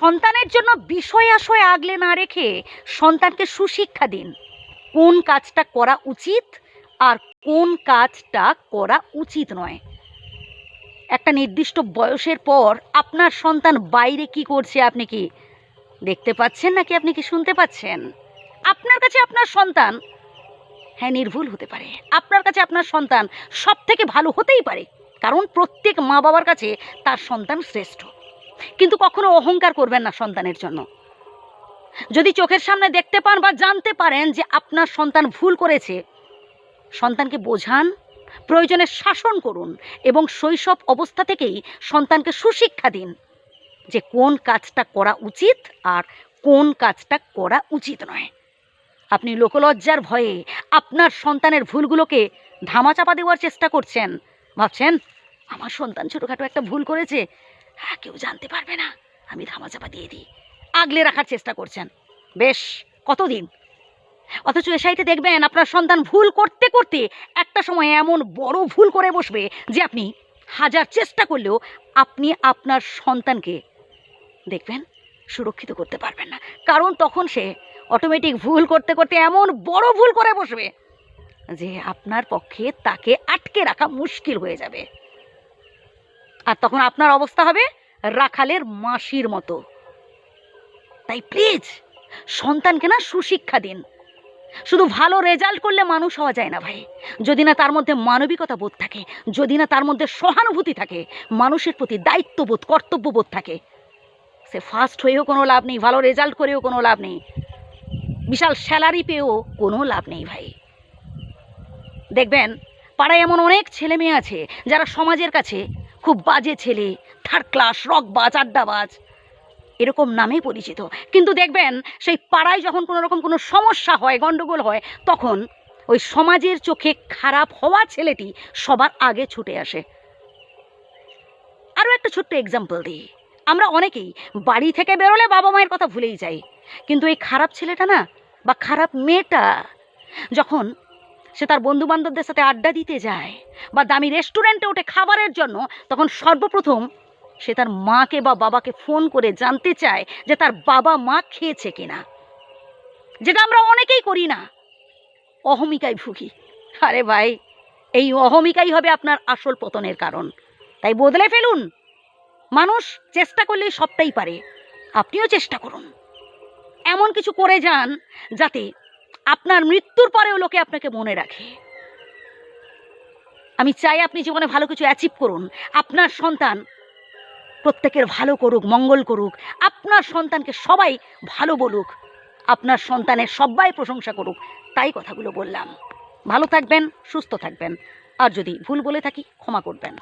সন্তানের জন্য বিষয় আশয় আগলে না রেখে সন্তানকে সুশিক্ষা দিন। কোন কাজটা করা উচিত আর কোন কাজটা করা উচিত নয়। একটা নির্দিষ্ট বয়সের পর আপনার সন্তান বাইরে কি করছে আপনি কি দেখতে পাচ্ছেন, নাকি আপনি কি শুনতে পাচ্ছেন? আপনার কাছে আপনার সন্তান হ্যাঁ নির্ভুল হতে পারে, আপনার কাছে আপনার সন্তান সব থেকে ভালো হতেই পারে, কারণ প্রত্যেক মা বাবার কাছে তার সন্তান শ্রেষ্ঠ। কিন্তু কখনো অহংকার করবেন না সন্তানের জন্য। যদি চোখের সামনে দেখতে পান বা জানতে পারেন যে আপনার সন্তান ভুল করেছে, সন্তানকে বোঝান, প্রয়োজনে শাসন করুন এবং শৈশব অবস্থা থেকেই সন্তানকে সুশিক্ষা দিন যে কোন কাজটা করা উচিত আর কোন কাজটা করা উচিত নয়। আপনি লোকলজ্জার ভয়ে আপনার সন্তানের ভুলগুলোকে ধামাচাপা দেওয়ার চেষ্টা করছেন। ভাবছেন আমার সন্তান ছোটোখাটো একটা ভুল করেছে, হ্যাঁ কেউ জানতে পারবে না, আমি ধামাচাপা দিয়ে দিই, আগলে রাখার চেষ্টা করছেন। বেশ কতদিন? অথচ এ সাইডে দেখবেন আপনার সন্তান ভুল করতে করতে একটা সময় এমন বড় ভুল করে বসবে যে আপনি হাজার চেষ্টা করলেও আপনি আপনার সন্তানকে দেখবেন সুরক্ষিত করতে পারবেন না, কারণ তখন সে অটোমেটিক ভুল করতে করতে এমন বড় ভুল করে বসবে যে আপনার পক্ষে তাকে আটকে রাখা মুশকিল হয়ে যাবে। আর তখন আপনার অবস্থা হবে রাখালের মাসির মতো। তাই প্লিজ সন্তানকে না সুশিক্ষা দিন। শুধু ভালো রেজাল্ট করলে মানুষ হওয়া যায় না ভাই, যদি না তার মধ্যে মানবিকতা বোধ থাকে, যদি না তার মধ্যে সহানুভূতি থাকে, মানুষের প্রতি দায়িত্ববোধ কর্তব্যবোধ থাকে, সে ফার্স্ট হয়েও কোনো লাভ নেই, ভালো রেজাল্ট করেও কোনো লাভ নেই, বিশাল স্যালারি পেয়েও কোনো লাভ নেই ভাই। দেখবেন পাড়ায় এমন অনেক ছেলে মেয়ে আছে যারা সমাজের কাছে খুব বাজে ছেলে, থার্ড ক্লাস, রকবাজ, আড্ডাবাজ এরকম নামেই পরিচিত, কিন্তু দেখবেন সেই পাড়ায় যখন কোনো রকম কোনো সমস্যা হয়, গণ্ডগোল হয়, তখন ওই সমাজের চোখে খারাপ হওয়া ছেলেটি সবার আগে ছুটে আসে। আরও একটা ছোট্ট এক্সাম্পল দিই, আমরা অনেকেই বাড়ি থেকে বেরোলে বাবা মায়ের কথা ভুলেই যাই, কিন্তু এই খারাপ ছেলেটা না বা খারাপ মেয়েটা যখন সে তার বন্ধুবান্ধবদের সাথে আড্ডা দিতে যায় বা দামি রেস্টুরেন্টে ওঠে খাবারের জন্য, তখন সর্বপ্রথম সে তার মাকে বা বাবাকে ফোন করে জানতে চায় যে তার বাবা মা খেয়েছে কিনা, যেটা আমরা অনেকেই করি না, অহমিকায় ভুগি। আরে ভাই, এই অহমিকাই হবে আপনার আসল পতনের কারণ। তাই বদলে ফেলুন। মানুষ চেষ্টা করলেই সবটাই পারে, আপনিও চেষ্টা করুন, এমন কিছু করে যান যাতে আপনার মৃত্যুর পরেও লোকে আপনাকে মনে রাখে। আমি চাই আপনি জীবনে ভালো কিছু অ্যাচিভ করুন, আপনার সন্তান প্রত্যেকের ভালো করুক, মঙ্গল করুক, আপনার সন্তানকে সবাই ভালো বলুক, আপনার সন্তানের সবাই প্রশংসা করুক, তাই কথাগুলো বললাম। ভালো থাকবেন, সুস্থ থাকবেন, আর যদি ভুল বলে থাকি ক্ষমা করবেন।